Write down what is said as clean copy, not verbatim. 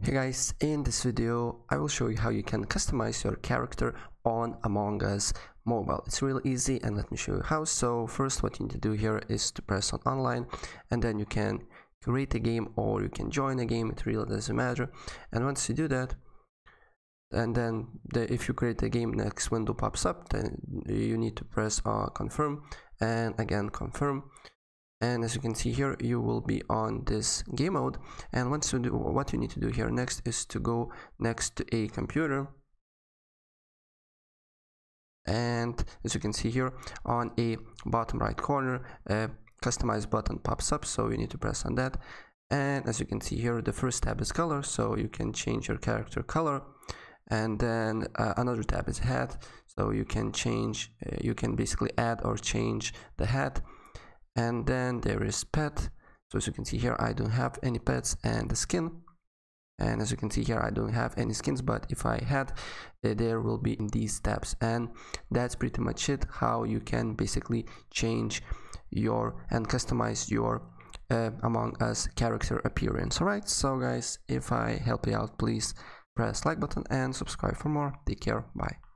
Hey guys, in this video I will show you how you can customize your character on Among Us mobile. It's really easy and let me show you how. So first what you need to do here is to press on online, and then you can create a game or you can join a game, it really doesn't matter. And once you do that, and then if you create a game, next window pops up, then you need to press confirm and again confirm. And as you can see here, you will be on this game mode. And once you do, what you need to do here next is to go next to a computer, and as you can see here on a bottom right corner, a customize button pops up, so you need to press on that. And as you can see here, the first tab is color, so you can change your character color. And then another tab is hat, so you can change, you can basically add or change the hat. And then there is pet, so as you can see here I don't have any pets, and the skin, and as you can see here I don't have any skins, but if I had, there will be in these tabs. And that's pretty much it, how you can basically change your and customize your Among Us character appearance. Alright, so guys, if I help you out, please press like button and subscribe for more. Take care, bye.